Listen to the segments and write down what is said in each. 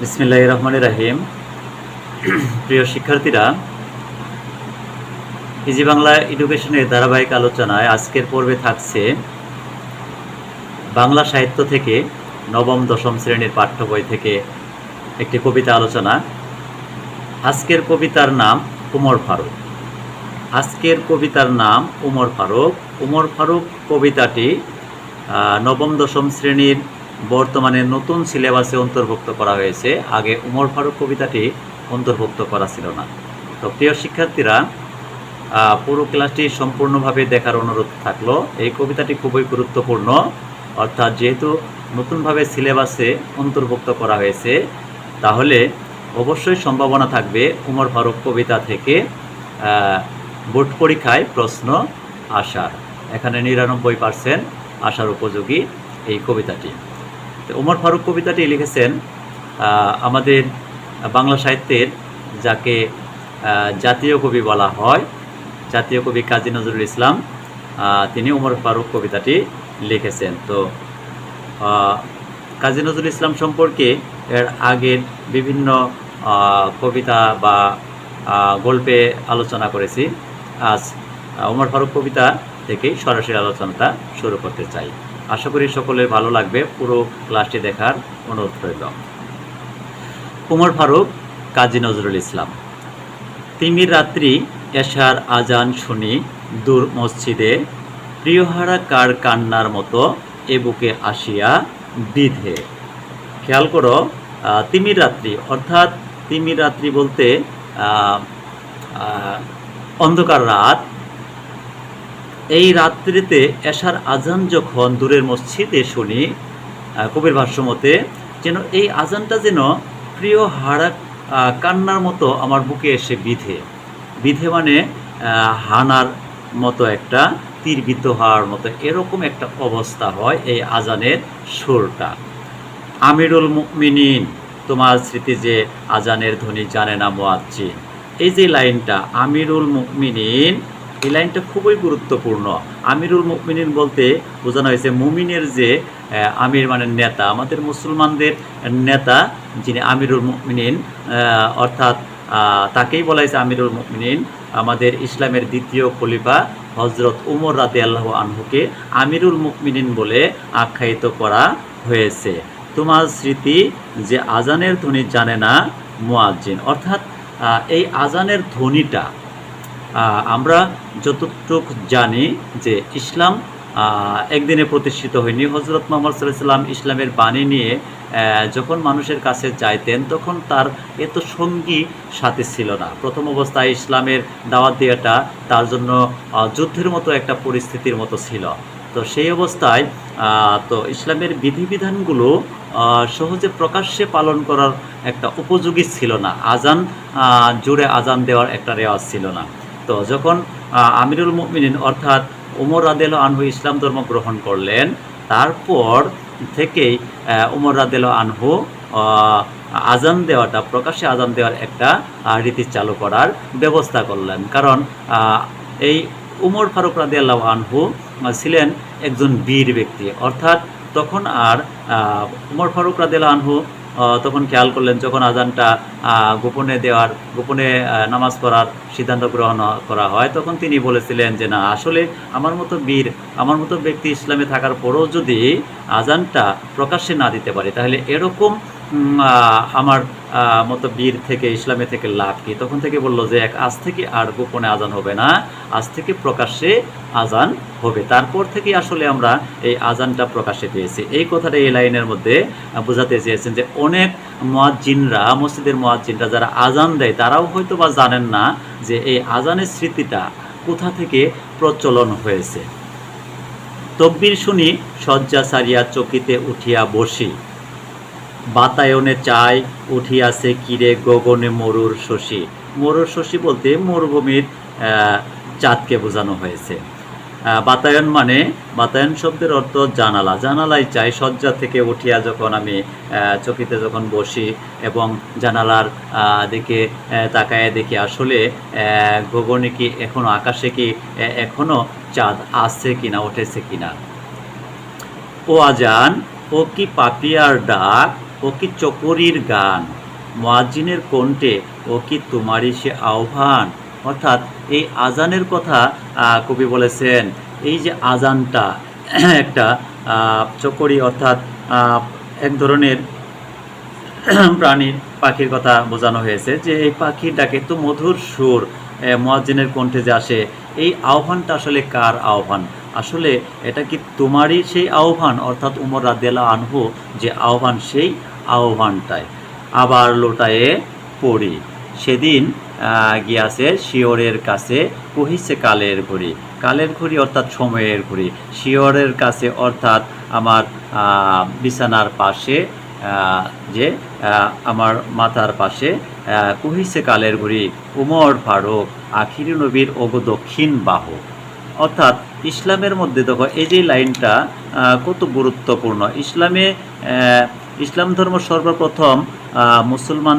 বিসমিল্লাহির রহমানির রহিম। প্রিয় শিক্ষার্থীরা, ইজি বাংলা এডুকেশনের ধারাবাহিক আলোচনায় আজকের পর্বে থাকছে বাংলা সাহিত্য থেকে নবম দশম শ্রেণীর পাঠ্য বই থেকে একটি কবিতা আলোচনা। আজকের কবিতার নাম উমর ফারুক। আজকের কবিতার নাম উমর ফারুক। উমর ফারুক কবিতাটি নবম দশম শ্রেণীর বর্তমানে নতুন সিলেবাসে অন্তর্ভুক্ত করা হয়েছে। আগে উমর ফারুক কবিতাটি অন্তর্ভুক্ত করা ছিল না। তো প্রিয় শিক্ষার্থীরা, পুরো ক্লাসটি সম্পূর্ণভাবে দেখার অনুরোধ থাকলো। এই কবিতাটি খুবই গুরুত্বপূর্ণ, অর্থাৎ যেহেতু নতুনভাবে সিলেবাসে অন্তর্ভুক্ত করা হয়েছে, তাহলে অবশ্যই সম্ভাবনা থাকবে উমর ফারুক কবিতা থেকে বোর্ড পরীক্ষায় প্রশ্ন আসার। এখানে 99% আসার উপযোগী এই কবিতাটি। তো উমর ফারুক কবিতাটি লিখেছেন আমাদের বাংলা সাহিত্যের যাকে জাতীয় কবি বলা হয়, জাতীয় কবি কাজী নজরুল ইসলাম, তিনি উমর ফারুক কবিতাটি লিখেছেন। তো কাজী নজরুল ইসলাম সম্পর্কে এর আগের বিভিন্ন কবিতা বা গল্পে আলোচনা করেছি। আজ উমর ফারুক কবিতা থেকেই সরাসরি আলোচনাটা শুরু করতে চাই। আশা করি সকলের ভালো লাগবে। পুরো ক্লাসটি দেখার অনুরোধ রইল। উমর ফারুক, কাজী নজরুল ইসলাম। তিমির রাত্রি এশার আজান শুনি দূর মসজিদে, প্রিয়হারা কার কান্নার মতো এ বুকে আসিয়া বিধে। খেয়াল করো, তিমির রাত্রি, অর্থাৎ তিমির রাত্রি বলতে অন্ধকার রাত। এই রাত্রিতে এশার আজান যখন দূরের মসজিদে শুনি, কবির ভাষ্যমতে যেন এই আজানটা যেন প্রিয় হারা কান্নার মতো আমার বুকে এসে বিধে। বিধে মানে হানার মতো, একটা তীরবিদ্ধ হওয়ার মতো এরকম একটা অবস্থা হয় এই আজানের সুরটা। আমিরুল মুমিনিন, তোমার স্মৃতি যে আজানের ধ্বনি জানে না মুয়াজ্জিন। এই যে লাইনটা আমিরুল মুমিনিন, এই লাইনটা খুবই গুরুত্বপূর্ণ। আমিরুল মুমিনিন বলতে বোঝানো হয়েছে মুমিনের যে আমির মানে নেতা, আমাদের মুসলমানদের নেতা যিনি আমিরুল মুমিনিন, অর্থাৎ তাকেই বলা হয়েছে আমিরুল মুমিনিন। আমাদের ইসলামের দ্বিতীয় খলিফা হজরত উমর রাদিয়াল্লাহু আনহুকে আমিরুল মুমিনিন বলে আখ্যায়িত করা হয়েছে। তোমার স্মৃতি যে আজানের ধ্বনি জানে না মুয়াজ্জিন, অর্থাৎ এই আজানের ধ্বনিটা আমরা যতটুকু জানি যে ইসলাম একদিনে প্রতিষ্ঠিত হয়নি। হজরত মুহাম্মদ সাল্লাল্লাহু আলাইহি ওয়াসাল্লাম ইসলামের বাণী নিয়ে যখন মানুষের কাছে যাইতেন, তখন তার এত সঙ্গী সাথী ছিল না। প্রথম অবস্থায় ইসলামের দাওয়াত দেওয়াটা তার জন্য যুদ্ধের মতো একটা পরিস্থিতির মতো ছিল। তো সেই অবস্থায় তো ইসলামের বিধিবিধানগুলো সহজে প্রকাশ্যে পালন করার একটা উপযোগী ছিল না। আজান জুড়ে আজান দেওয়ার একটা রেওয়াজ ছিল না। তো যখন আমিরুল মুমিনিন অর্থাৎ উমর রাদিয়াল্লাহু আনহু ইসলাম ধর্ম গ্রহণ করলেন, তারপর থেকেই উমর রাদিয়াল্লাহু আনহু আজান দেওয়াটা, প্রকাশ্যে আজান দেওয়ার একটা রীতি চালু করার ব্যবস্থা করলেন। কারণ এই উমর ফারুক রাদিয়াল্লাহু আনহু ছিলেন একজন বীর ব্যক্তি, অর্থাৎ তখন আর উমর ফারুক রাদিয়াল্লাহু আনহু তখন খেয়াল করলেন, যখন আজানটা গোপনে নামাজ পড়ার সিদ্ধান্ত গ্রহণ করা হয়, তখন তিনি বলেছিলেন যে না, আসলে আমার মতো বীর, আমার মতো ব্যক্তি ইসলামে থাকার পরেও যদি আজানটা প্রকাশ্যে না দিতে পারি, তাহলে এরকম আমার মতো বীর থেকে, ইসলামে থেকে লাভ কি? তখন থেকে বললো যে আজ থেকে আর গোপনে আজান হবে না, আজ থেকে প্রকাশ্যে আজান হবে। তারপর থেকে আসলে আমরা এই আজানটা প্রকাশ্যে পেয়েছি। এই কথাটা এই লাইনের মধ্যে বোঝাতে চেয়েছেন যে অনেক মুয়াজ্জিনরা, মসজিদের মুয়াজ্জিনরা যারা আজান দেয়, তারাও হয়তো বা জানেন না যে এই আজানের স্মৃতিটা কোথা থেকে প্রচলন হয়েছে। তকবীর শুনি শয্যা সারিয়া চকিতে উঠিয়া বসি, বাতায়নে চাই উঠিয়াছে কিরে গগনে মরুর শশী। মরুর শশী বলতে মরুভূমির চাঁদকে বোঝানো হয়েছে। বাতায়ন মানে, বাতায়ন শব্দের অর্থ জানালা। জানালায় চাই, শয্যা থেকে উঠিয়া যখন আমি চকিতে যখন বসি এবং জানালার দিকে তাকায় দেখি আসলে গগনে কি এখনো, আকাশে কি এখনো চাঁদ আছে কিনা, উঠেছে কিনা। ও আজান, ও কি পাপিয়ার ডাক, ও কি চকরির গান, মুয়াজ্জিনের কণ্ঠে ও কি তোমারই সে আহ্বান। অর্থাৎ এই আজানের কথা কবি বলেছেন। এই যে আজানটা একটা চকরি অর্থাৎ এক ধরনের প্রাণীর পাখির কথা বোঝানো হয়েছে, যে এই পাখির ডাকে তো মধুর সুর মুয়াজ্জিনের কণ্ঠে যে আসে, এই আহ্বানটা আসলে কার আহ্বান? আসলে এটা কি তোমারই সেই আহ্বান, অর্থাৎ উমর রাদিয়াল্লাহু আনহু যে আহ্বান, সেই আহ্বানটায় আবার লোটায়ে পড়ি সেদিন গিয়াছে শিয়রের কাছে, কহিছে কালের ঘড়ি। কালের ঘড়ি অর্থাৎ সময়ের ঘড়ি, শিয়রের কাছে অর্থাৎ আমার বিছানার পাশে, যে আমার মাথার পাশে, কহিছে কালের ঘড়ি উমর ফারুক আখিরি নবীর ওগো দক্ষিণ বাহু। অর্থাৎ ইসলামের মধ্যে দেখো এই যে লাইনটা কত গুরুত্বপূর্ণ। ইসলাম ধর্ম সর্বপ্রথম মুসলমান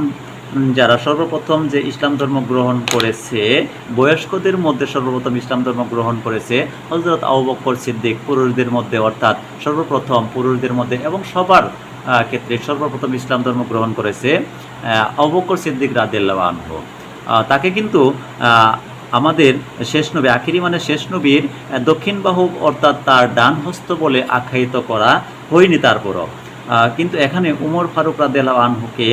যারা সর্বপ্রথম যে ইসলাম ধর্ম গ্রহণ করেছে, বয়স্কদের মধ্যে সর্বপ্রথম ইসলাম ধর্ম গ্রহণ করেছে হযরত আবু বকর সিদ্দিক, পুরুষদের মধ্যে অর্থাৎ সর্বপ্রথম পুরুষদের মধ্যে এবং সবার ক্ষেত্রে সর্বপ্রথম ইসলাম ধর্ম গ্রহণ করেছে আবু বকর সিদ্দিক রাদিয়াল্লাহু আনহু। তাকে কিন্তু আমাদের শেষ নবী, আখিরি মানে শেষ নবীর দক্ষিণ বাহু অর্থাৎ তার ডান হস্ত বলে আখ্যায়িত করা হয়নি তারপরও, কিন্তু এখানে উমর ফারুক রাদিয়াল্লাহু আনহুকে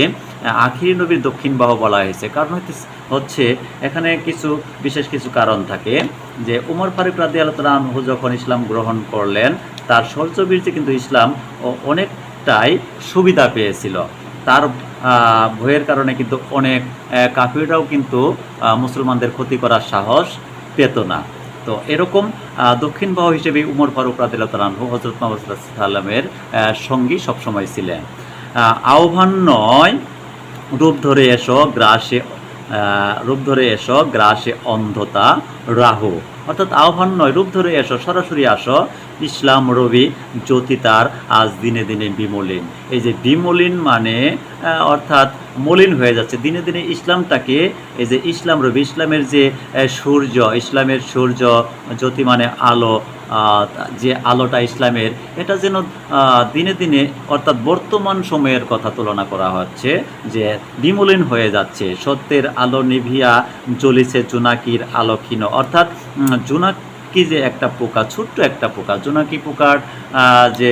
আখিরি নবীর দক্ষিণ বাহু বলা হয়েছে। কারণ হচ্ছে এখানে বিশেষ কিছু কারণ থাকে, যে উমর ফারুক রাদিয়াল্লাহু আনহু যখন ইসলাম গ্রহণ করলেন, তার শৌর্যবীর্যে কিন্তু ইসলাম অনেকটাই সুবিধা পেয়েছিল। তার ভয়ের কারণে কিন্তু অনেক কাফিররাও কিন্তু মুসলমানদের ক্ষতি করার সাহস পেত না। তো এরকম দক্ষিণ বাহু হিসেবে উমর ফারুক রাদিয়াল্লাহু আনহু হযরত মুহাম্মদ সাল্লাল্লাহু আলাইহি ওয়াসাল্লামের সঙ্গী সবসময় ছিলেন। আহ্বান নয় রূপ ধরে এসো গ্রাসে অন্ধতা রাহু। অর্থাৎ আহ্বান নয়, রূপ ধরে এসো, সরাসরি আসো, ইসলাম রবি জ্যোতি তার আজ দিনে দিনে বিমলিন। এই যে বিমলিন মানে অর্থাৎ মলিন হয়ে যাচ্ছে দিনে দিনে ইসলামটাকে। এই যে ইসলাম রবি, ইসলামের যে সূর্য, ইসলামের সূর্য জ্যোতি মানে আলো, যে আলোটা ইসলামের, এটা যেন দিনে দিনে অর্থাৎ বর্তমান সময়ের কথা তুলনা করা হচ্ছে, যে বিমলিন হয়ে যাচ্ছে। সত্যের আলো নিভিয়া জ্বলিছে জোনাকির আলো ক্ষীণ। অর্থাৎ জোনাকি যে একটা পোকা, ছোট্ট একটা পোকা, জোনাকি পোকার যে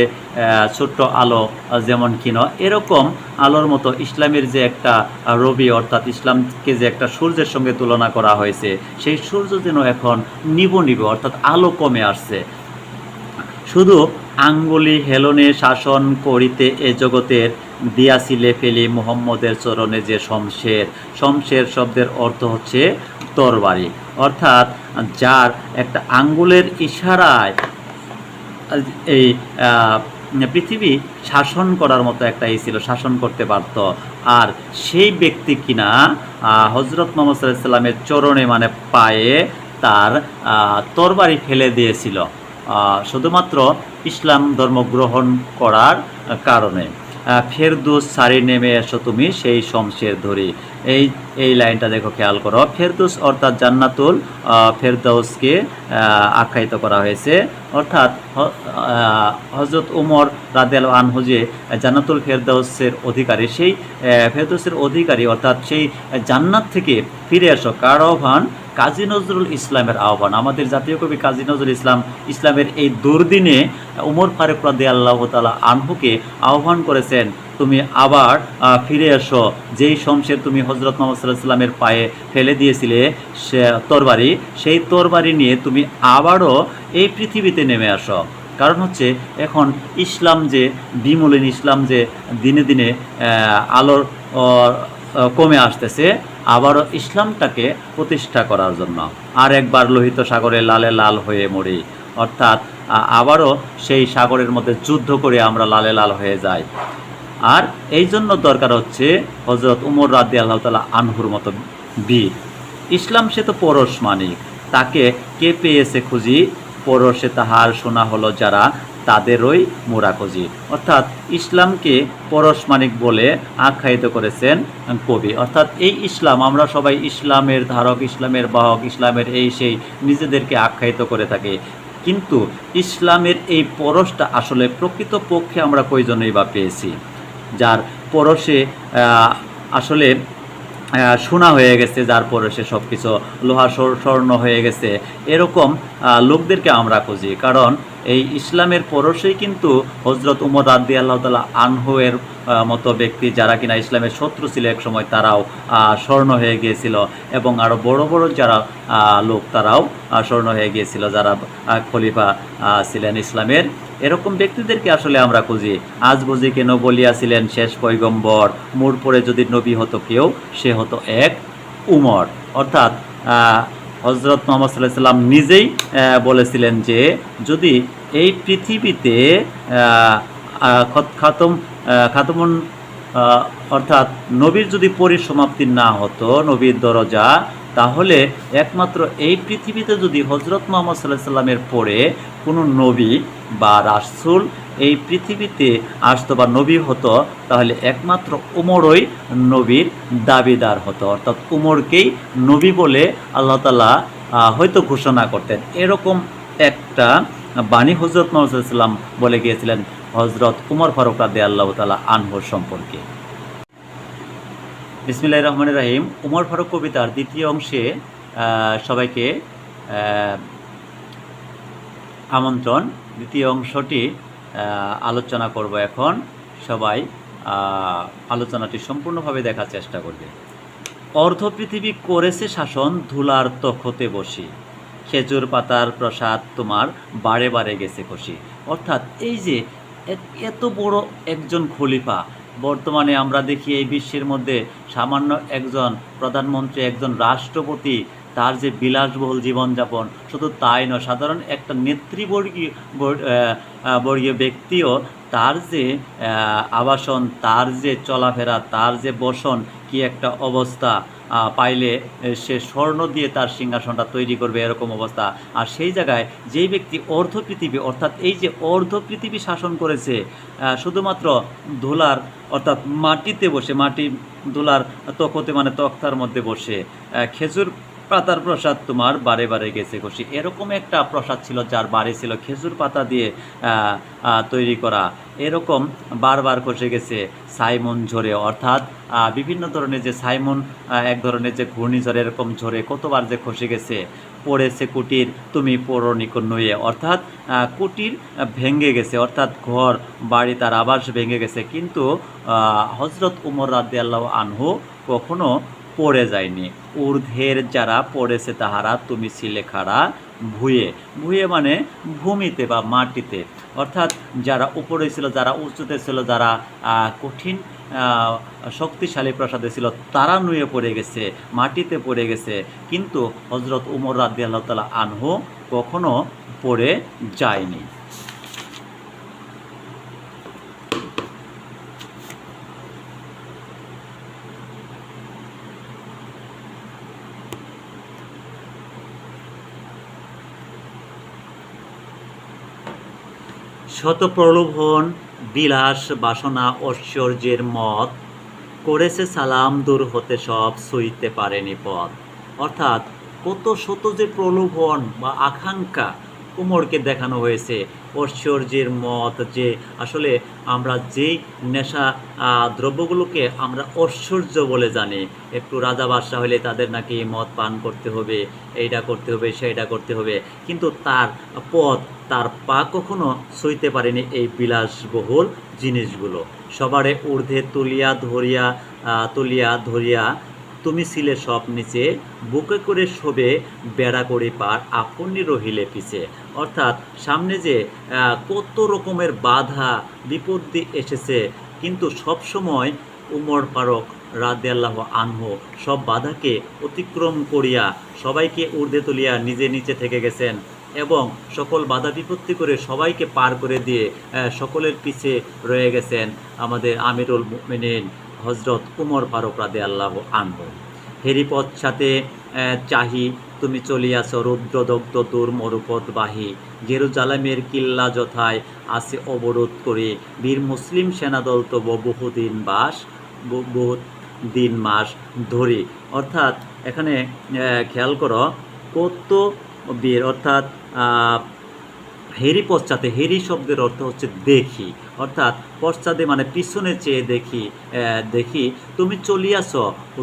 ছোট্ট আলো যেমন ক্ষীণ, এরকম আলোর মতো ইসলামের যে একটা রবি অর্থাৎ ইসলামকে যে একটা সূর্যের সঙ্গে তুলনা করা হয়েছে, সেই সূর্য যেন এখন নিবো অর্থাৎ আলো কমে আসছে। শুধু আঙ্গুলি হেলনে শাসন করিতে এ জগতের, দিয়াছিলে ফেলি মুহাম্মদের চরণে যে শমশের শব্দের অর্থ হচ্ছে তরবারি। অর্থাৎ যার একটা আঙ্গুলের ইশারায় এই পৃথিবী শাসন করার মতো একটা ছিল, শাসন করতে পারত। আর সেই ব্যক্তি কিনা হযরত মুহাম্মদ সাল্লাল্লাহু আলাইহি ওয়াসাল্লামের চরণে মানে পায়ে তার তরবারি ফেলে দিয়েছিল, শুধুমাত্র ইসলাম ধর্ম গ্রহণ করার কারণে। ফেরদৌস সারি নেমে এসো তুমি সেই শমশের ধরি। এই লাইনটা দেখো, খেয়াল করো। ফেরদৌস অর্থাৎ জান্নাতুল ফেরদৌসকে আখ্যায়িত করা হয়েছে। অর্থাৎ হযরত উমর রাদিয়াল্লাহু আনহু যে জান্নাতুল ফেরদৌসের অধিকারী, সেই ফেরদৌসের অধিকারী অর্থাৎ সেই জান্নাত থেকে ফিরে এসো। কার আহ্বান? কাজী নজরুল ইসলামের আহ্বান। আমাদের জাতীয় কবি কাজী নজরুল ইসলাম ইসলামের এই দুর্দিনে উমর ফারুক রাদিয়াল্লাহু তাআলা আনহুকে আহ্বান করেছেন, তুমি আবার ফিরে এসো, যেই শমশের তুমি হযরত মুহাম্মদ সাল্লাল্লাহু আলাইহি ওয়াসাল্লামের পায়ে ফেলে দিয়েছিলে সে তরবারি, সেই তরবারি নিয়ে তুমি আবারও এই পৃথিবীতে নেমে আসো। কারণ হচ্ছে এখন ইসলাম যে বিমলিন, ইসলাম যে দিনে দিনে আলোর কমে আসতেছে, আবারও ইসলামটাকে প্রতিষ্ঠা করার জন্য। আর একবার লোহিত সাগরে লালে লাল হয়ে মরি। অর্থাৎ আবারও সেই সাগরের মধ্যে যুদ্ধ করে আমরা লালে লাল হয়ে যাই। আর এই জন্য দরকার হচ্ছে হযরত উমর রাদিয়াল্লাহু তাআলা আনহুর মতো বীর। ইসলাম সে তো পরশ মানিক, তাকে কে পেয়েছে খুঁজি, পরশে তাহার শোনা হলো যারা, তাদেরই মোরাকজি। অর্থাৎ ইসলামকে পরশ মানিক বলে আখ্যায়িত করেছেন কবি। অর্থাৎ এই ইসলাম, আমরা সবাই ইসলামের ধারক, ইসলামের বাহক, ইসলামের এই সেই নিজেদেরকে আখ্যায়িত করে থাকি, কিন্তু ইসলামের এই পরশটা আসলে প্রকৃতপক্ষে আমরা কয়জনই বা পেয়েছি? যার পরশে আসলে সোনা হয়ে গেছে, যার পরশে সব কিছু লোহা স্বর্ণ হয়ে গেছে, এরকম লোকদেরকে আমরা খুঁজি। কারণ এই ইসলামের পরশেই কিন্তু হজরত উমর রাদিয়াল্লাহু তাআলা আনহু এর মতো ব্যক্তি, যারা কিনা ইসলামের শত্রু ছিল এক সময়, তারাও স্বর্ণ হয়ে গিয়েছিল, এবং আরও বড় বড় যারা লোক তারাও স্বর্ণ হয়ে গিয়েছিল, যারা খলিফা ছিলেন ইসলামের। এরকম ব্যক্তিদেরকে আসলে আমরা খুঁজি। আজ বুঝি কেন বলিয়াছিলেন শেষ পয়গম্বর, মোর পরে যদি নবী হতো কেউ, সে হতো এক উমর। অর্থাৎ হজরত মুহাম্মদ সাল্লাল্লাহু আলাইহি সাল্লাম নিজেই বলেছিলেন যে যদি এই পৃথিবীতে খাতমুন অর্থাৎ নবীর যদি পরিসমাপ্তি না হতো, নবীর দরজা, তাহলে একমাত্র এই পৃথিবীতে যদি হজরত মুহাম্মদ সাল্লাল্লাহু আলাইহি সাল্লামের পরে কোনো নবী বা রাসূল এই পৃথিবীতে আসতো বা নবী হতো, তাহলে একমাত্র উমরই নবীর দাবিদার হতো। অর্থাৎ উমরকেই নবী বলে আল্লাহ তাআলা হয়তো ঘোষণা করতেন। এরকম একটা বাণী হজরত মুহাম্মদ সাল্লাল্লাহু আলাইহি সাল্লাম বলে গিয়েছিলেন হজরত উমর ফারুক রাদিয়াল্লাহু তাআলা আনহুর সম্পর্কে। বিসমিল্লাহির রহমানির রহিম। উমর ফারুক কবিতার দ্বিতীয় অংশে সবাইকে আমন্ত্রণ। দ্বিতীয় অংশটি আলোচনা করব এখন। সবাই আলোচনাটি সম্পূর্ণভাবে দেখার চেষ্টা করবে। অর্ধ পৃথিবী করেছে শাসন, ধুলার তখতে বসি, খেজুর পাতার প্রসাদ তোমার বারে বারে গেছে খুশি। অর্থাৎ এই যে এত বড় একজন খলিফা, বর্তমানে আমরা দেখি এই বিশ্বের মধ্যে সামান্য একজন প্রধানমন্ত্রী, একজন রাষ্ট্রপতি, তার যে বিলাসবহুল জীবনযাপন, শুধু তাই নয়, সাধারণ একটা বর্গীয় ব্যক্তিও তার যে আবাসন, তার যে চলাফেরা, তার যে বসন, কি একটা অবস্থা, পাইলে সে স্বর্ণ দিয়ে তার সিংহাসনটা তৈরি করবে, এরকম অবস্থা। আর সেই জায়গায় যেই ব্যক্তি অর্ধ পৃথিবী, অর্থাৎ এই যে অর্ধ পৃথিবী শাসন করেছে শুধুমাত্র ধুলার অর্থাৎ মাটিতে বসে, মাটি ধুলার তখতে মানে তক্তার মধ্যে বসে, খেজুর পাতার প্রসাদ তোমার বারে বারে গেছে খুশি। এরকম একটা প্রসাদ ছিল যার বাড়ি ছিল খেজুর পাতা দিয়ে তৈরি করা। এরকম বারবার খসে গেছে সাইমন ঝরে, অর্থাৎ বিভিন্ন ধরনের যে সাইমন এক ধরনের যে ঘূর্ণিঝড়, এরকম ঝরে কতবার যে খসে গেছে। পড়েছে কুটির তুমি পৌরনিক নয়ে, অর্থাৎ কুটির ভেঙে গেছে, অর্থাৎ ঘর বাড়ি তার আবাস ভেঙে গেছে, কিন্তু হজরত উমর রাদিয়াল্লাহু আনহু কখনো পড়ে যায়নি। ঊর্ধ্বের যারা পড়েছে তাহারা তুমি ছিলে খাড়া ভুঁয়ে, ভুঁয়ে মানে ভূমিতে বা মাটিতে, অর্থাৎ যারা উপরে ছিল, যারা উঁচুতে ছিল, যারা কঠিন শক্তিশালী প্রাসাদে ছিল, তারা নুয়ে পড়ে গেছে, মাটিতে পড়ে গেছে, কিন্তু হজরত উমর রাদিয়াল্লাহু তাআলা আনহু কখনো পড়ে যায়নি। শত প্রলোভন বিলাস বাসনা ঐশ্বর্যের মত, করেছে সালাম দূর হতে সব সইতে পারেনি পথ। অর্থাৎ কত শত যে প্রলোভন বা আকাঙ্ক্ষা উমরকে দেখানো হয়েছে, ঐশ্বর্যের মত, যে আসলে আমরা যেই নেশা দ্রব্যগুলোকে আমরা ঐশ্বর্য বলে জানি, একটু রাজা বাদশাহ হলে তাদের নাকি মদ পান করতে হবে, এইটা করতে হবে, সেইটা করতে হবে, কিন্তু তার পথ, তার পা কখনো সইতে পারেনি এই বিলাসবহুল জিনিসগুলো। সবারে ঊর্ধ্বে তুলিয়া ধরিয়া তুমি ছিলে সব নিচে, বুকে করে শোবে বেড়া করে পার আপনি রহিলে পিছে। অর্থাৎ সামনে যে কত রকমের বাধা বিপত্তি এসেছে, কিন্তু সব সময় উমর ফারুক রাদিয়াল্লাহু আনহু সব বাধাকে অতিক্রম করিয়া সবাইকে ঊর্ধ্বে তুলিয়া নিজে নিচে থেকে গেছেন, এবং সকল বাধা বিপত্তি করে সবাইকে পার করে দিয়ে সকলের পিছে রয়ে গেছেন আমাদের আমিরুল মুমিনিন হজরত উমর ফারুক রাদিয়াল্লাহু আনহু। হেরিপথ সাথে চাহি তুমি চলিয়াছ, রুদ্রদগ্ধ দূর মরুপথ বাহি, জেরুজালেমের কিল্লা যথায় আছে অবরোধ করে, বীর মুসলিম সেনাদল তো বহুদিন দিন মাস ধরি। অর্থাৎ এখানে খেয়াল করো, কত বীর, অর্থাৎ হেরি পশ্চাতে, হেরি শব্দের অর্থ হচ্ছে দেখি, অর্থাৎ পশ্চাতে মানে পিছনে চেয়ে দেখি, দেখি তুমি চলিয়াছ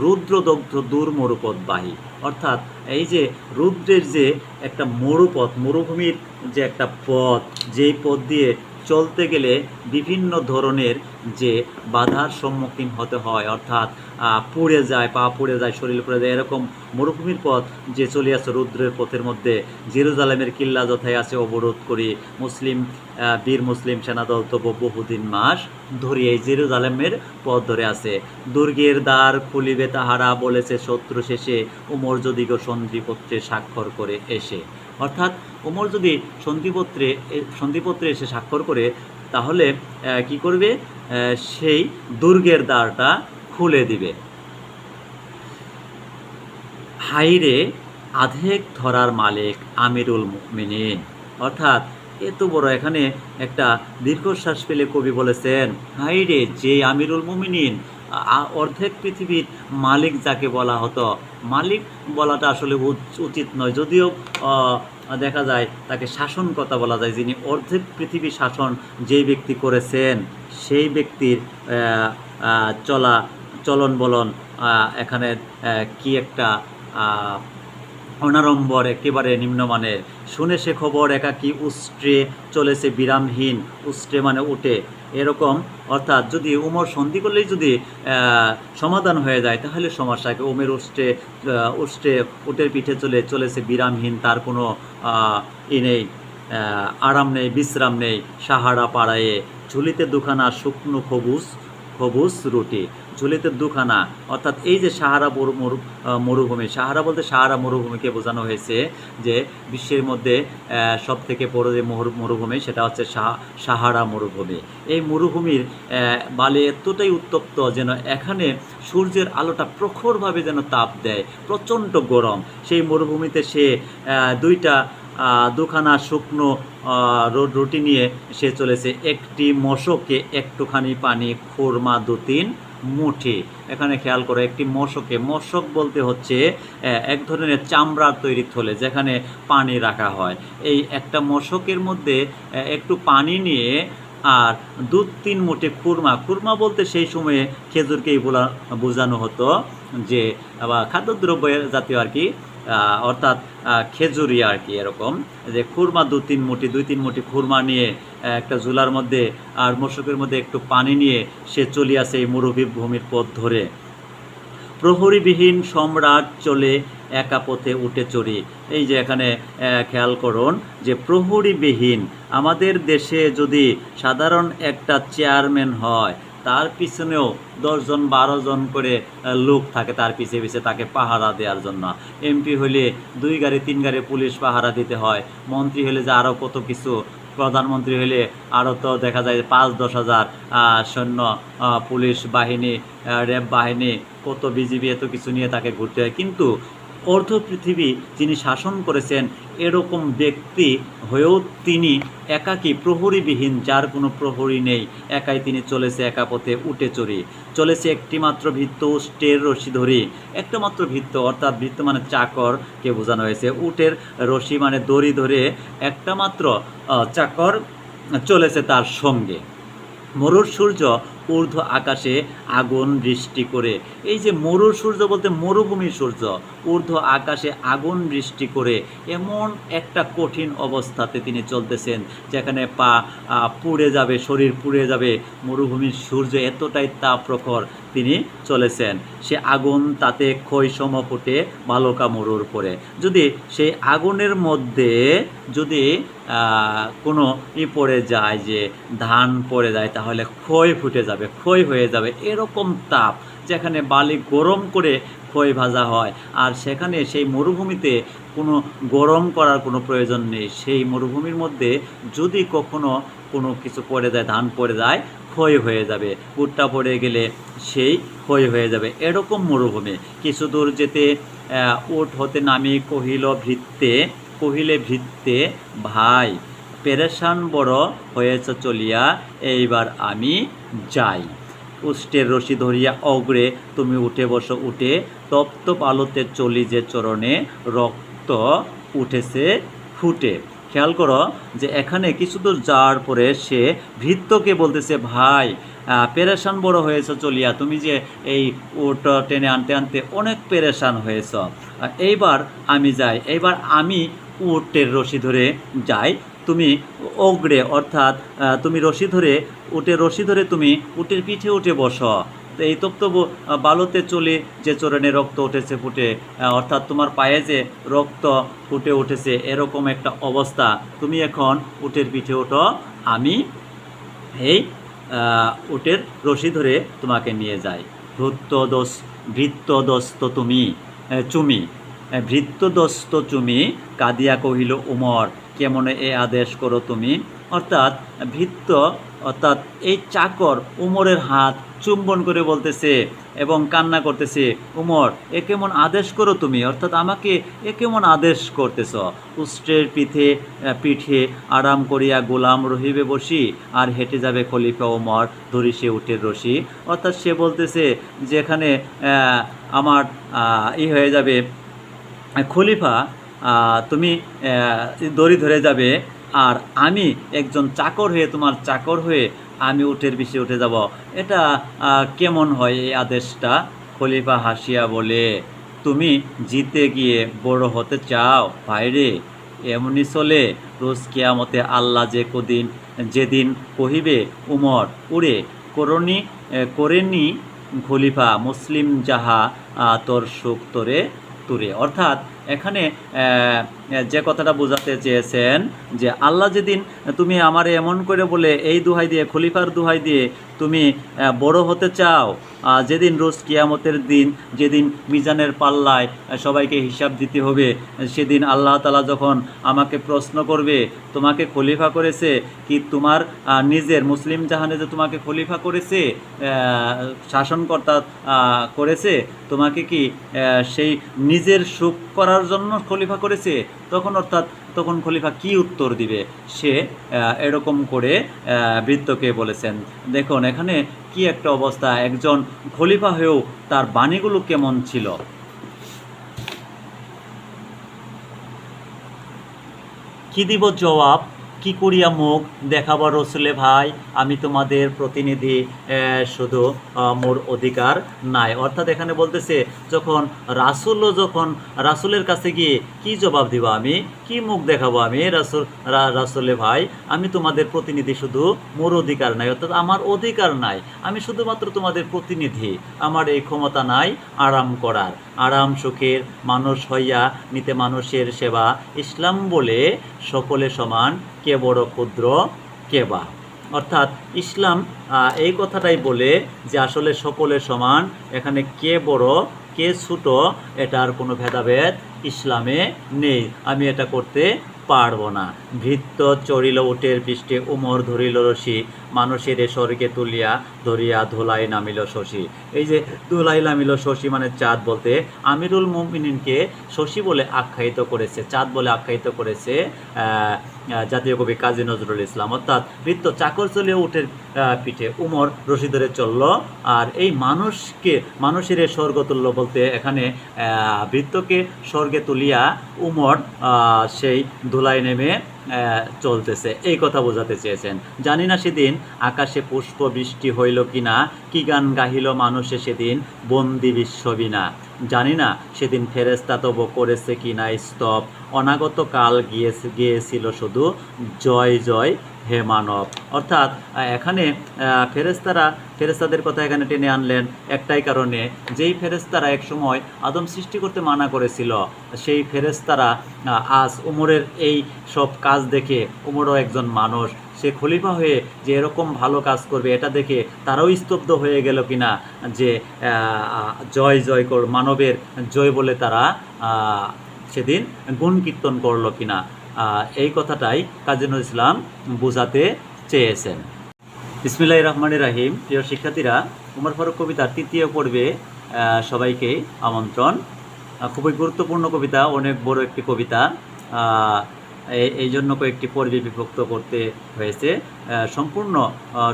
রুদ্রদগ্ধ দূর মরুপথবাহী, অর্থাৎ এই যে রুদ্রের যে একটা মরুপথ, মরুভূমির যে একটা পথ, যেই পথ দিয়ে চলতে গেলে বিভিন্ন ধরনের যে বাধার সম্মুখীন হতে হয়, অর্থাৎ পুড়ে যায়, পা পুড়ে যায়, শরীর পুড়ে যায়, এরকম মরুভূমির পথ যে চলিয়াছে রুদ্রের পথের মধ্যে, জেরুজালেমের কিল্লা যথায় আছে অবরোধ করি, মুসলিম বীর মুসলিম সেনাদল তো বহুদিন মাস ধরিয়ে এই জেরুজালেমের পথ ধরে আছে। দুর্গের দ্বার খুলিবে তাহারা, বলেছে শত্রু শেষে, উমর যদি গো সন্ধিপত্রে স্বাক্ষর করে এসে, অর্থাৎ উমর যদি সন্ধিপত্রে এসে স্বাক্ষর করে, তাহলে কি করবে, সেই দুর্গের দ্বারটা খুলে দিবে। হাইরে আধেক ধরার মালিক আমিরুল মুমিনিন, অর্থাৎ এত বড়, এখানে একটা দীর্ঘশ্বাস ফেলে কবি বলেছেন, হাইরে যে আমিরুল মুমিনিন, অর্ধেক পৃথিবীর মালিক যাকে বলা হতো, মালিক বলাটা আসলে উচিত নয়, যদিও দেখা যায় তাকে শাসনকর্তা বলা যায়, যিনি অর্ধেক পৃথিবী শাসন যেই ব্যক্তি করেছেন, সেই ব্যক্তির চলন বলন এখানে কি একটা অনাড়ম্বর, একেবারে নিম্নমানের। শুনে সে খবর একাকী উষ্ট্রে চলেছে বিরামহীন, উষ্ট্রে মানে উঠে, এরকম, অর্থাৎ যদি উমর সন্ধি করলেই যদি সমাধান হয়ে যায় তাহলে সমস্যাকে, উমের উষ্ট্রে উটের পিঠে চলেছে বিরামহীন, তার কোনো নেই, আরাম নেই, বিশ্রাম নেই। সাহারা পাড়ায়ে ঝুলিতে দুখানা শুকনো খবুজ রুটি, ঝুলিতে দুখানা, অর্থাৎ এই যে সাহারা মরুভূমি, সাহারা বলতে সাহারা মরুভূমিকে বোঝানো হয়েছে যে বিশ্বের মধ্যে সব থেকে বড় যে মরুভূমি সেটা হচ্ছে সাহারা মরুভূমি। এই মরুভূমির বালি এতটাই উত্তপ্ত যেন এখানে সূর্যের আলোটা প্রখরভাবে যেন তাপ দেয়, প্রচণ্ড গরম। সেই মরুভূমিতে সে দুখানা শুকনো রুটি নিয়ে সে চলেছে, একটি মশকে একটুখানি পানি, খুরমা 2-3 মুঠি। এখানে খেয়াল করো, একটি মশক বলতে হচ্ছে এক ধরনের চামড়ার তৈরি থলে যেখানে পানি রাখা হয়। এই একটা মশকের মধ্যে একটু পানি নিয়ে আর 2-3 মুঠি খুরমা বলতে সেই সময়ে খেজুরকেই বোঝানো হতো, যে খাদ্যদ্রব্য জাতীয় আর কি, অর্থাৎ খেজুরি আর কি, এরকম যে খুরমা 2-3 মুঠি খুরমা নিয়ে একটা ঝুলার মধ্যে আর মশকের মধ্যে একটু পানি নিয়ে সে চলিয়াছে এই মরুভূমির পথ ধরে। প্রহরীবিহীন সম্রাট চলে একা পথে উঠে চড়ি। এই যে এখানে খেয়াল করুন যে প্রহরীবিহীন, আমাদের দেশে যদি সাধারণ একটা চেয়ারম্যান হয়, তার পিছনেও 10-12 জন করে লোক থাকে তার পিছে পিছে তাকে পাহারা দেওয়ার জন্য। এমপি হলে 2 গাড়ি 3 গাড়ি পুলিশ পাহারা দিতে হয়, মন্ত্রী হলে যে আরও কত কিছু, প্রধানমন্ত্রী হলে আরও তো দেখা যায় 5-10 হাজার সৈন্য, পুলিশ বাহিনী, র্যাব বাহিনী, কত বিজিবি, এত কিছু নিয়ে তাকে ঘুরতে হয়। কিন্তু অর্ধ পৃথিবী যিনি শাসন করেছেন, এরকম ব্যক্তি হয়েও তিনি একাকী, প্রহরীবিহীন, যার কোনো প্রহরী নেই, একাই তিনি চলেছে একা পথে উঠে চড়ি, চলেছে একটি মাত্র ভৃত্য উষ্টের রশি ধরি। একটা মাত্র ভৃত্য, অর্থাৎ ভৃত্য মানে চাকরকে বোঝানো হয়েছে, উটের রশি মানে দড়ি ধরে একটা মাত্র চাকর চলেছে তার সঙ্গে। মরুর সূর্য ঊর্ধ্ব আকাশে আগুন বৃষ্টি করে। এই যে মরুর সূর্য বলতে মরুভূমির সূর্য, ঊর্ধ্ব আকাশে আগুন বৃষ্টি করে, এমন একটা কঠিন অবস্থাতে তিনি চলতেছেন যেখানে পা পুড়ে যাবে, শরীর পুড়ে যাবে। মরুভূমির সূর্য এতটাই তাপ প্রখর, তিনি চলেছেন। সে আগুন তাতে ক্ষয়সম ফুটে বালকা মরুর পরে। যদি সেই আগুনের মধ্যে যদি কোনো পড়ে যায়, যে ধান পড়ে যায়, তাহলে ক্ষয় ফুটে যাবে, ক্ষয় হয়ে যাবে, এরকম তাপ, যেখানে বালি গরম করে ক্ষয় ভাজা হয়, আর সেখানে সেই মরুভূমিতে কোনো গরম করার কোনো প্রয়োজন নেই। সেই মরুভূমির মধ্যে যদি কখনো কোনো কিছু পড়ে যায়, ধান পড়ে যায়, ক্ষয় হয়ে যাবে, ভুট্টা পড়ে গেলে সেই ক্ষয় হয়ে যাবে, এরকম মরুভূমি। কিছু দূর যেতে উট হতে নামি কহিলে ভৃত্যে, ভাই পেরেশান বড় হয়েছে চলিয়া, এইবার আমি যাই। উষ্টের রশি ধরিয়া অগ্রে তুমি উঠে বসো, উঠে তপ্ত আলোতে চলি যে চরণে, রক্ত উঠেছে ফুটে। খেয়াল করো যে এখানে কিছু দূর যাওয়ার পরে সে ভৃত্যকে বলতেছে, ভাই পেরেশান বড় হয়েছ চলিয়া, তুমি যে এই উট টেনে আনতে আনতে অনেক পেরেশান হয়েছ, এইবার আমি যাই, এইবার আমি উটের রশি ধরে যাই, তুমি অগ্রে অর্থাৎ তুমি রশি ধরে উটের রশি ধরে তুমি উটের পিঠে উঠে বসো। তো এই তপ্ত বালুতে চলে যে চরণে রক্ত উঠেছে ফুটে, অর্থাৎ তোমার পায়ে যে রক্ত ফুটে উঠেছে এরকম একটা অবস্থা, তুমি এখন উটের পিঠে ওঠো, আমি এই উটের রশি ধরে তোমাকে নিয়ে যাই। ভৃত্যদস্ত তুমি চুমি, ভৃত্যদস্ত চুমি কাঁদিয়া কহিল উমর, কেমন এ আদেশ করো তুমি। অর্থাৎ ভৃত্য অর্থাৎ এই চাকর উমরের হাত চুম্বন করে বলতেছে এবং কান্না করতেছে, উমর এ কেমন আদেশ করো তুমি, অর্থাৎ আমাকে এ কেমন আদেশ করতেছ। উষ্ট্রের পিঠে আরাম করিয়া গোলাম রহিবে বসি, আর হেঁটে যাবে খলিফা ওমর ধরি সে উটের রশি। অর্থাৎ সে বলতেছে যে এখানে আমার হয়ে যাবে খলিফা, তুমি দড়ি ধরে যাবে, আর আমি একজন চাকর হয়ে তোমার চাকর হয়ে আমি উটের পিঠে উঠে যাব। এটা কেমন হয় এই আদেশটা? খলিফা হাসিয়া বলে, তুমি জিতে গিয়ে বড় হতে চাও ভাইরে, এমনি চলে রোজ কিয়ামতে আল্লাহ যেদিন কহিবে উমর উড়ে করেনি খলিফা মুসলিম যাহা তোর সুখ তোরে তুরে। অর্থাৎ এখানে যে কথাটা বোঝাতে চেয়েছেন যে আল্লাহ যেদিন তুমি আমারে এমন করে বলে এই দোহাই দিয়ে, খলিফার দোহাই দিয়ে তুমি বড় হতে চাও, যেদিন রোজ কিয়ামতের দিন, যেদিন মিজানের পাল্লায় সবাইকে হিসাব দিতে হবে, সেদিন আল্লাহ তাআলা যখন আমাকে প্রশ্ন করবে তোমাকে খলিফা করেছে কি তোমার নিজের মুসলিম জাহানে যে তোমাকে খলিফা করেছে, শাসনকর্তা করেছে, তোমাকে কি সেই নিজের সুখ করার জন্য খলিফা করেছে, তখন খলিফা কি উত্তর দিবে? সে এরকম করে বৃদ্ধকে বলেছেন। দেখুন এখানে কি একটা অবস্থা, একজন খলিফা হয়েও তার বাণীগুলো কেমন ছিল। কি দিব জবাব, কি করিয়া মুখ দেখাবার রসুলে ভাই, আমি তোমাদের প্রতিনিধি, শুধু মোর অধিকার নাই। অর্থাৎ এখানে বলতেছে যখন রাসুলের কাছে গিয়ে কি জবাব দিব, আমি কি মুখ দেখাবো, আমি রাসুলে ভাই আমি তোমাদের প্রতিনিধি, শুধু মোর অধিকার নাই, অর্থাৎ আমার অধিকার নাই, আমি শুধুমাত্র তোমাদের প্রতিনিধি, আমার এই ক্ষমতা নাই আরাম করার, আরাম সুখের মানুষ হইয়া নিতে মানুষের সেবা, ইসলাম বলে সকলে সমান, কে বড় ক্ষুদ্র কে বা। অর্থাৎ ইসলাম এই কথাটাই বলে যে আসলে সকলে সমান, এখানে কে বড় কে ছোট এটার কোনো ভেদাভেদ ইসলামে নেই, আমি এটা করতে পারবো না। ভৃত্য চড়িল উটের পৃষ্ঠে, উমর ধরিল রশি, মানুষের স্বর্গে তুলিয়া ধরিয়া ধুলাই নামিল শশী। এই যে ধুলাই নামিল শশী মানে চাঁদ, বলতে আমিরুল মুমিনিনকে শশী বলে আখ্যায়িত করেছে, চাঁদ বলে আখ্যায়িত করেছে জাতীয় কবি কাজী নজরুল ইসলাম। অর্থাৎ ভৃত্য চাকর চলিয়ে উটের পিঠে, উমর রশি ধরে চলল, আর এই মানুষের স্বর্গ তুল্য, বলতে এখানে ভৃত্যকে স্বর্গে তুলিয়া উমর সেই ধুলাই নেমে চলতেছে, এই কথা বোঝাতে চেয়েছেন। জানি না সেদিন আকাশে পুষ্প বৃষ্টি হইল কিনা, কি গান গাহিল মানুষে সেদিন বন্দি বিশ্ববিনা, জানি না সেদিন ফেরেশতা তব করেছে কিনা স্তব, অনাগত কাল গিয়েছিল শুধু জয় জয় হে মানব। অর্থাৎ এখানে ফেরেশতাদের কথা এখানে টেনে আনলেন একটাই কারণে, যেই ফেরেশতারা এক সময় আদম সৃষ্টি করতে মানা করেছিল, সেই ফেরেশতারা আজ উমরের এই সব কাজ দেখে, উমরও একজন মানুষ, সে খলিফা হয়ে যে এরকম ভালো কাজ করবে এটা দেখে তারাও স্তব্ধ হয়ে গেল কিনা, যে জয় জয় কর মানবের জয় বলে তারা সেদিন গুণ কীর্তন করলো কিনা, এই কথাটাই কাজী নজরুল ইসলাম বোঝাতে চেয়েছেন। বিসমিল্লাহির রহমানির রহিম। প্রিয় শিক্ষার্থীরা, উমর ফারুক কবিতার তৃতীয় পর্বে সবাইকে আমন্ত্রণ। খুবই গুরুত্বপূর্ণ কবিতা, অনেক বড় একটি কবিতা, এই জন্য কয়েকটি পর্বে বিভক্ত করতে হয়েছে। সম্পূর্ণ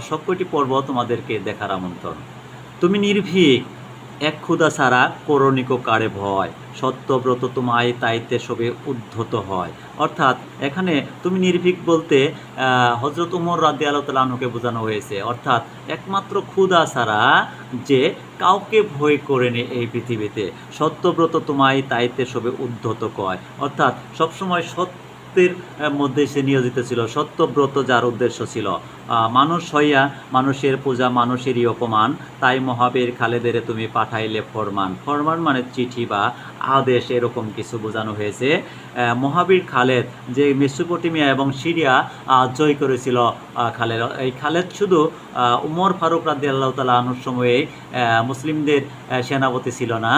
সবকটি পর্ব তোমাদেরকে দেখার আমন্ত্রণ। তুমি নির্ভীক এক ক্ষুধা ছাড়া করণিক কারে ভয়, সত্যব্রত তোমায় তাইতে সবে উদ্ধত হয়। অর্থাৎ এখানে তুমি নির্ভীক বলতে হজরত উমর রাদিয়াল্লাহু তাআলা আনহুকে বোঝানো হয়েছে। অর্থাৎ একমাত্র ক্ষুধা ছাড়া যে কাউকে ভয় করেনি এই পৃথিবীতে, সত্যব্রত তোমায় তাইতে সবে উদ্ধত কয়। অর্থাৎ সবসময় সত্যের মধ্যে সে নিয়োজিত ছিল, সত্যব্রত যার উদ্দেশ্য ছিল। মানুষ হইয়া মানুষের পূজা মানুষেরই অপমান, তাই মহাবীর খালেদের তুমি পাঠাইলে ফরমান। ফরমান মানে চিঠি বা আদেশ, এরকম কিছু বোঝানো হয়েছে। মহাবীর খালেদ যে মেসোপটেমিয়া এবং সিরিয়া জয় করেছিল, খালেদ, এই খালেদ শুধু উমর ফারুক রাদিয়াল্লাহু তাআলা আনহুর সময়ে মুসলিমদের সেনাপতি ছিল না।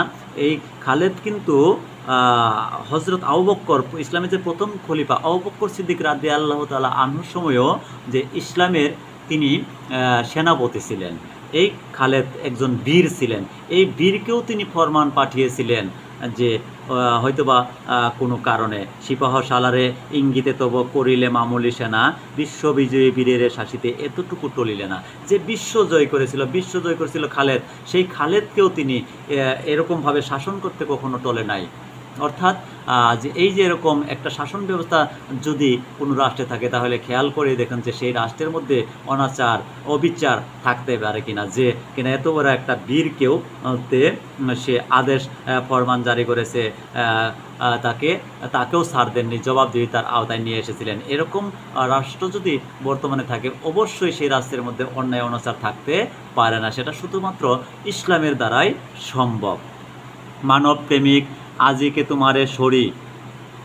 এই খালেদ কিন্তু হজরত আবু বকর, ইসলামের যে প্রথম খলিফা আবু বকর সিদ্দিক রাদিয়াল্লাহু তাআলা আনহুর সময়ও যে ইসলামের তিনি সেনাপতি ছিলেন। এই খালেদ একজন বীর ছিলেন। এই বীরকেও তিনি ফরমান পাঠিয়েছিলেন যে হয়তোবা কোনো কারণে সিপাহ সালারে ইঙ্গিতে তব করিলে মামুলি সেনা, বিশ্ববিজয়ী বীরের শাসিতে এতটুকু টলিলে না। যে বিশ্ব জয় করেছিল খালেদ, সেই খালেদকেও তিনি এরকমভাবে শাসন করতে কখনো টলে নাই। অর্থাৎ যে এই যে এরকম একটা শাসন ব্যবস্থা যদি কোনো রাষ্ট্রে থাকে, তাহলে খেয়াল করে দেখেন যে সেই রাষ্ট্রের মধ্যে অনাচার অবিচার থাকতে পারে কিনা, যে কিনা এত বড় একটা বীরকেও সে আদেশ ফরমান জারি করেছে, তাকেও ছাড় দেননি, জবাবদিহিতার আওতায় নিয়ে এসেছিলেন। এরকম রাষ্ট্র যদি বর্তমানে থাকে, অবশ্যই সেই রাষ্ট্রের মধ্যে অন্যায় অনাচার থাকতে পারে না। সেটা শুধুমাত্র ইসলামের দ্বারাই সম্ভব। মানব প্রেমিক আজিকে তোমারে সরি,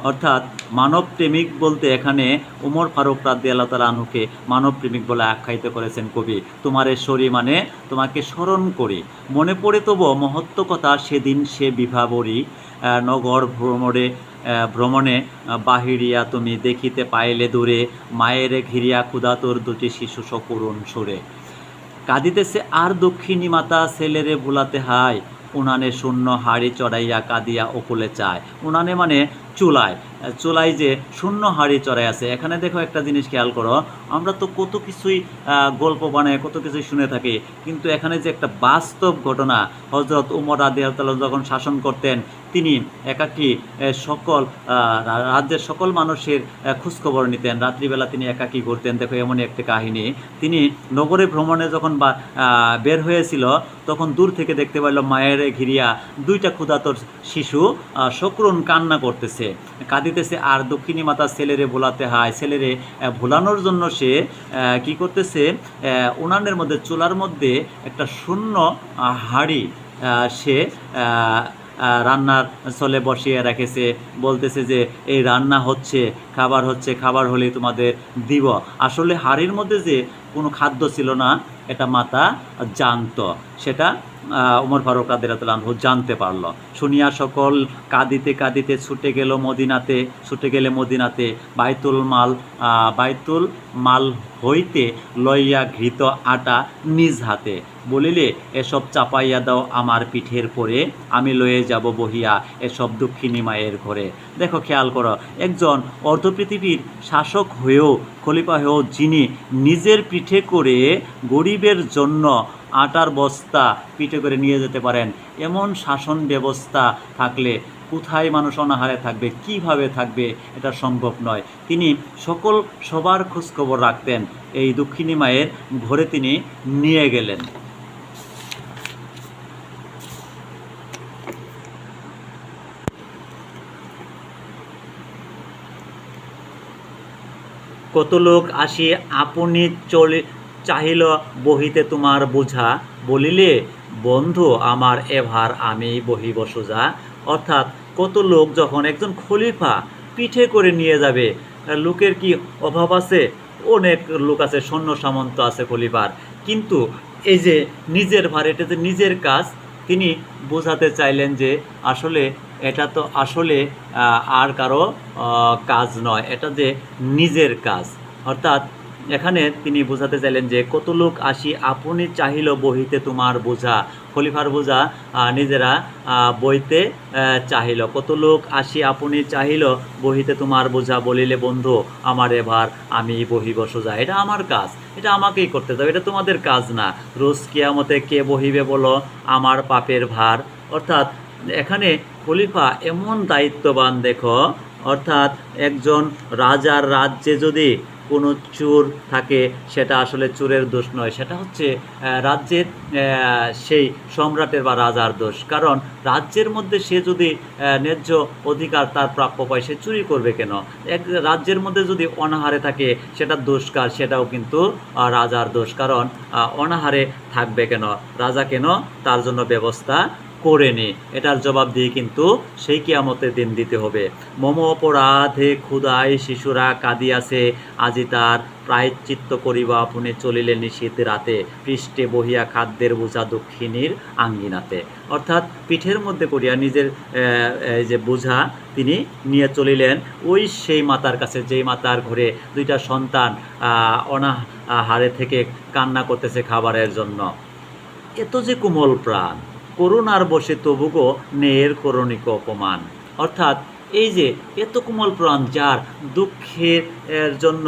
অর্থাৎ মানব প্রেমিক বলতে এখানে উমর ফারুক রাদিয়াল্লাহু তাআলা আনহুকে মানব প্রেমিক বলে আখ্যায়িত করেছেন কবি। তোমারে সরি মানে তোমাকে স্মরণ করি, মনে পড়ে তব মহত্ব কথা সেদিন সে বিভাবরী, নগর ভ্রমণে বাহিরিয়া তুমি দেখিতে পাইলে দূরে, মায়েরে ঘিরিয়া ক্ষুধাতুর দুটি শিশু সকরুণ সুরে, কাঁদিতেছে আর দক্ষিণী মাতা ছেলেরে ভুলাতে হায়, উনানে শূন্য হাড়ি চড়াইয়া কাঁদিয়া ওকুলে চায়। উনানে মানে চুলায় যে শূন্য হাড়ি চড়াই আছে। এখানে দেখো একটা জিনিস খেয়াল করো, আমরা তো কত কিছুই গল্প বানায় কত কিছুই শুনে থাকি, কিন্তু এখানে যে একটা বাস্তব ঘটনা, হজরত উমর রাদিয়াল্লাহু তাআলা যখন শাসন করতেন, তিনি একাকী সকল রাজ্যের সকল মানুষের খোঁজখবর নিতেন। রাত্রিবেলা তিনি একাকী ঘুরতেন। দেখো এমনই একটা কাহিনী। তিনি নগরে ভ্রমণে যখন বের হয়েছিল, তখন দূর থেকে দেখতে পারল মায়ের ঘিরিয়া দুইটা ক্ষুধাতর শিশু সকরুণ কান্না করতেছে, কাঁদিতেছে, আর দক্ষিণী মাতা ছেলেরে ভোলাতে হয়। ছেলেরে ভোলানোর জন্য সে কি করতেছে, উনানের মধ্যে চুলার মধ্যে একটা শূন্য হাঁড়ি সে রান্নার চলে বসিয়ে রেখেছে, বলতেছে যে এই রান্না হচ্ছে, খাবার হলেই তোমাদের দিব। আসলে হাঁড়ির মধ্যে যে কোনো খাদ্য ছিল না, এটা মাতা জানতো। সেটা উমর ফারুক রাদিয়াল্লাহু তাআলা আনহু জানতে পারল। শুনিয়া সকল কাঁদিতে কাঁদিতে ছুটে গেলে মদিনাতে, বাইতুল মাল হইতে লইয়া ঘৃত আটা নিজ হাতে, বলিলে এসব চাপাইয়া দাও আমার পিঠের পরে, আমি লয়ে যাব বহিয়া এসব দক্ষিণী মায়ের ঘরে। দেখো খেয়াল করো, একজন অর্ধপৃথিবীর শাসক হয়েও, খলিফা হয়েও, যিনি নিজের পিঠে করে গরিবের জন্য আটার বস্তা পিঠে করে নিয়ে যেতে পারেন, এমন শাসন ব্যবস্থা থাকলে কোথায় মানুষ অনাহারে থাকবে, কিভাবে থাকবে, এটা সম্ভব নয়। তিনি সবার খোঁজখবর রাখতেন। এই দক্ষিণী মায়ের ঘরে তিনি নিয়ে গেলেন। কত লোক আসি আপনি চাহিল বহিতে তোমার বোঝা, বলিলে বন্ধু আমার এভার আমি বহিব সোজা। অর্থাৎ কত লোক যখন একজন খলিফা পিঠে করে নিয়ে যাবে, লোকের কি অভাব আছে? অনেক লোক আছে, সৈন্য সামন্ত আছে খলিফার, কিন্তু এই যে নিজের ভার, এটা যে নিজের কাজ, তিনি বোঝাতে চাইলেন যে আসলে এটা তো আসলে আর কারো কাজ নয়, এটা যে নিজের কাজ। অর্থাৎ এখানে তিনি বোঝাতে চাইলেন যে কত লোক আসি আপনি চাহিল বহিতে তোমার বোঝা, খলিফার বোঝা নিজেরা বইতে চাহিল। কত লোক আসি আপনি চাহিল বহিতে তোমার বোঝা, বলিলে বন্ধু আমার এবার আমি বহিব সোজা। এটা আমার কাজ, এটা আমাকেই করতে হবে, এটা তোমাদের কাজ না। রোজ কিয়ামতে কে বহিবে বলো আমার পাপের ভার। অর্থাৎ এখানে খলিফা এমন দায়িত্ববান, দেখো, অর্থাৎ একজন রাজার রাজ্যে যদি কোনো চোর থাকে সেটা আসলে চোরের দোষ নয়, সেটা হচ্ছে রাজ্যের সেই সম্রাটের বা রাজার দোষ। কারণ রাজ্যের মধ্যে সে যদি ন্যায্য অধিকার তার প্রাপ্য পায়, সে চুরি করবে কেন? এক রাজ্যের মধ্যে যদি অনাহারে থাকে সেটা দোষকার, সেটাও কিন্তু রাজার দোষ। কারণ অনাহারে থাকবে কেন? রাজা কেন তার জন্য ব্যবস্থা করেনি, এটার জবাব দিয়ে কিন্তু সেই কিয়ামতের দিন দিতে হবে। মম অপরাধে ক্ষুধায় শিশুরা কাঁদিয়াছে, আজি তার প্রায়শ্চিত্ত করিবা আপনি চলিলে নিশীথ রাতে, পৃষ্ঠে বহিয়া খাদ্যের বোঝা দক্ষিণীর আঙ্গিনাতে। অর্থাৎ পিঠের মধ্যে করিয়া নিজের যে বোঝা তিনি নিয়ে চলিলেন ওই সেই মাতার কাছে, যেই মাতার ঘরে দুইটা সন্তান অনাহারে থেকে কান্না করতেছে খাবারের জন্য। এত যে কোমল প্রাণ, করুণার বসে তবুগো নেয়ের করণিক অপমান। অর্থাৎ এই যে এত কোমল প্রাণ, যার দুঃখের জন্য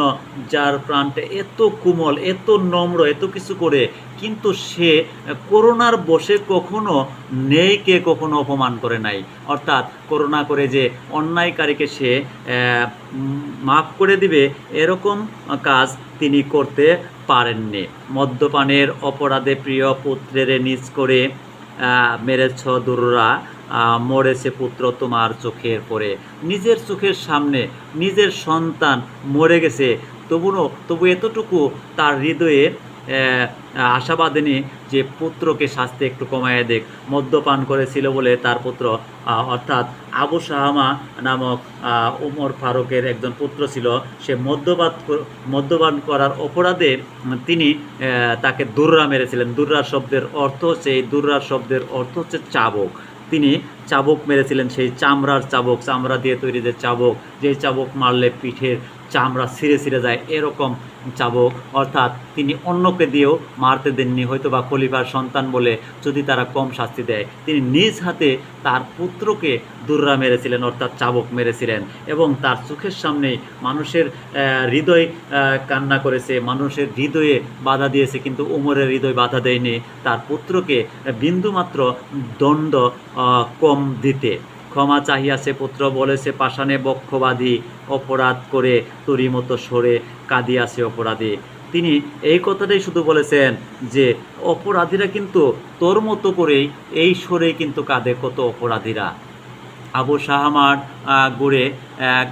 যার প্রাণটা এত কোমল, এত নম্র, এত কিছু করে, কিন্তু সে করুণার বসে কখনো নেইকে কখনো অপমান করে নাই। অর্থাৎ করুণা করে যে অন্যায়কারীকে সে মাফ করে দিবে, এরকম কাজ তিনি করতে পারেননি। মদ্যপানের অপরাধে প্রিয় পুত্রের নিজ করে মেরেছ দুররা, মরেছে পুত্র তোমার চোখের পরে। নিজের চোখের সামনে নিজের সন্তান মরে গেছে, তবু এতটুকু তার হৃদয়ে আশা বাঁধেনি যে পুত্রকে শাস্তি একটু কমায় দেখ। মদ্যপান করেছিল বলে তার পুত্র, অর্থাৎ আবু সাহামা নামক উমর ফারুকের একজন পুত্র ছিল, সে মদ্যপান করার অপরাধে তিনি তাকে দুর্রা মেরেছিলেন। দুর্রা শব্দের অর্থ হচ্ছে, এই দুর্রা শব্দের অর্থ হচ্ছে চাবুক। তিনি চাবুক মেরেছিলেন, সেই চামড়ার চাবুক, চামড়া দিয়ে তৈরি যে চাবুক, যে চাবুক মারলে পিঠের চামড়া ছিঁড়ে যায়, এরকম চাবুক। অর্থাৎ তিনি অন্যকে দিয়েও মারতে দেননি, হয়তো বা খলিফার সন্তান বলে যদি তারা কম শাস্তি দেয়, তিনি নিজ হাতে তার পুত্রকে দুর্রা মেরেছিলেন, অর্থাৎ চাবুক মেরেছিলেন। এবং তার চোখের সামনেই মানুষের হৃদয় কান্না করেছে, মানুষের হৃদয়ে বাধা দিয়েছে, কিন্তু উমরের হৃদয় বাধা দেয়নি তার পুত্রকে বিন্দুমাত্র দণ্ড কম দিতে। ক্ষমা চাহিয়াছে পুত্র বলেছে পাষাণে বক্ষবাদী, অপরাধ করে তোরি মতো সরে কাঁদিয়াছে অপরাধী। তিনি এই কথাটাই শুধু বলেছেন যে অপরাধীরা কিন্তু তোর মতো করেই এই সরেই কিন্তু কাঁদে কত অপরাধীরা। আবু সাহামার গুড়ে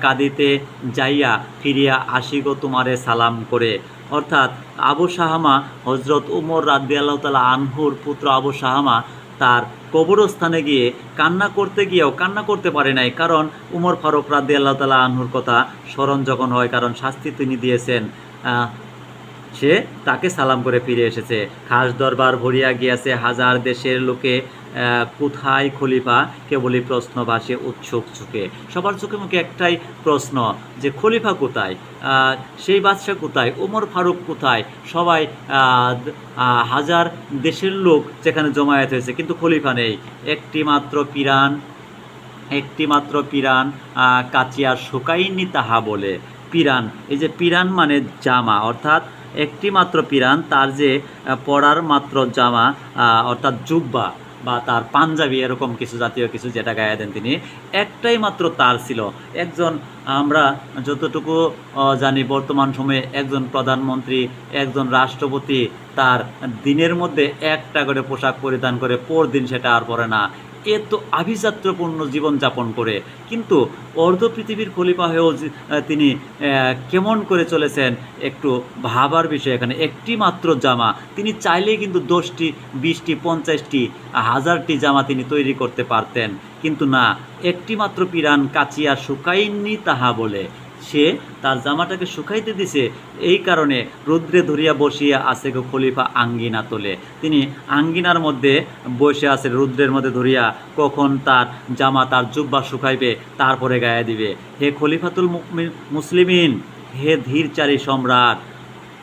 কাঁদিতে যাইয়া ফিরিয়া আসিগো তোমারে সালাম করে। অর্থাৎ আবু সাহামা হজরত উমর রাদিয়াল্লাহু তাআলা আনহুর পুত্র আবু সাহামা তার কবরস্থানে গিয়ে কান্না করতে গিয়েও কান্না করতে পারে নাই, কারণ উমর ফারুক রাদিয়াল্লাহু তাআলা আনহুর কথা স্মরণ যখন হয়, কারণ শাস্তি তিনি দিয়েছেন, সে তাকে সালাম করে ফিরে এসেছে। খাস দরবার ভরিয়া গিয়াছে হাজার দেশের লোকে, কোথায় খলিফা কেবলই প্রশ্ন ভাসে উৎসুক চোখে। সবার চোখে মুখে একটাই প্রশ্ন যে খলিফা কোথায়, সেই বাদশাহ কোথায়, ওমর ফারুক কোথায়। সবাই হাজার দেশের লোক যেখানে জমায়েত হয়েছে, কিন্তু খলিফা নেই। একটি মাত্র পিরান কাচিয়া শুকাইনি তাহা বলে। পিরান, এই যে পিরান মানে জামা, অর্থাৎ একটি মাত্র পিরান, তার যে পরার মাত্র জামা, অর্থাৎ জুব্বা বা তার পাঞ্জাবি, এরকম কিছু জাতীয় কিছু যেটা গায়ে দেন তিনি, একটাই মাত্র তার ছিল। একজন, আমরা যতটুকু জানি বর্তমান সময়ে একজন প্রধানমন্ত্রী, একজন রাষ্ট্রপতি তার দিনের মধ্যে একটা করে পোশাক পরিধান করে, পরদিন সেটা আর পরে না, এত আভিজাত্যপূর্ণ জীবনযাপন করে। কিন্তু অর্ধ পৃথিবীর খলিফা হয়েও তিনি কেমন করে চলেছেন একটু ভাবার বিষয়। এখানে একটি মাত্র জামা, তিনি চাইলেই কিন্তু 10টি 20টি 50টি 1000টি জামা তিনি তৈরি করতে পারতেন, কিন্তু না, একটি মাত্র পিরান কাচিয়া শুকাইনি তাহা বলে। সে তার জামাটাকে শুকাইতে দিছে, এই কারণে রুদ্রে ধরিয়া বসিয়া আছে গো খলিফা আঙ্গিনা তোলে। তিনি আঙ্গিনার মধ্যে বসে আছে রুদ্রের মধ্যে ধরিয়া, কখন তার জামা তার জুব্বা শুকাইবে তারপরে গায়ে দিবে। হে খলিফাতুল মুসলিমিন, হে ধীরচারী সম্রাট,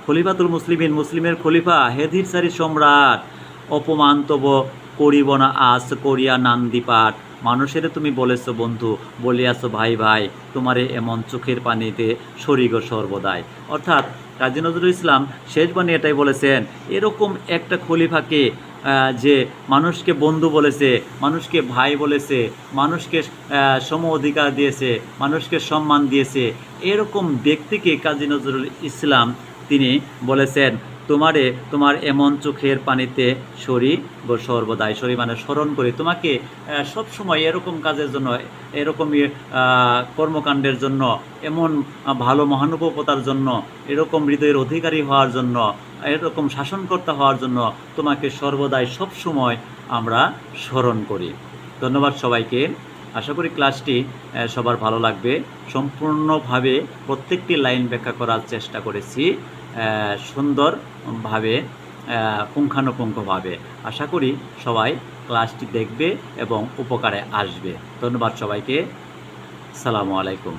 খলিফাতুল মুসলিমিন, মুসলিমের খলিফা, হে ধীরসারি সম্রাট, অপমান তব করিব না আজ করিয়া নান্দিপাট। মানুষের তুমি বলেছ বন্ধু, বলিয়াছ ভাই ভাই, তোমারে এমন চোখের পানিতে সরিগ সর্বদাই। অর্থাৎ কাজী নজরুল ইসলাম শেষ বাণী এটাই বলেছেন, এরকম একটা খলিফাকে যে মানুষকে বন্ধু বলেছে, মানুষকে ভাই বলেছে, মানুষকে সম অধিকার দিয়েছে, মানুষকে সম্মান দিয়েছে, এরকম ব্যক্তিকে কাজী নজরুল ইসলাম তিনি বলেছেন, তোমারে তোমার এমন চোখের পানিতে সরি গো সর্বদাই। সরি মানে স্মরণ করি তোমাকে সব সময় এরকম কাজের জন্য, এরকমই কর্মকাণ্ডের জন্য, এমন ভালো মহানুভবতার জন্য, এরকম হৃদয়ের অধিকারী হওয়ার জন্য, এরকম শাসনকর্তা হওয়ার জন্য তোমাকে সর্বদাই সব সময় আমরা স্মরণ করি। ধন্যবাদ সবাইকে। আশা করি ক্লাসটি সবার ভালো লাগবে। সম্পূর্ণভাবে প্রত্যেকটি লাইন ব্যাখ্যা করার চেষ্টা করেছি সুন্দরভাবে, পুঙ্খানুপুঙ্খভাবে। আশা করি সবাই ক্লাসটি দেখবে এবং উপকারে আসবে। ধন্যবাদ সবাইকে। আসসালামু আলাইকুম।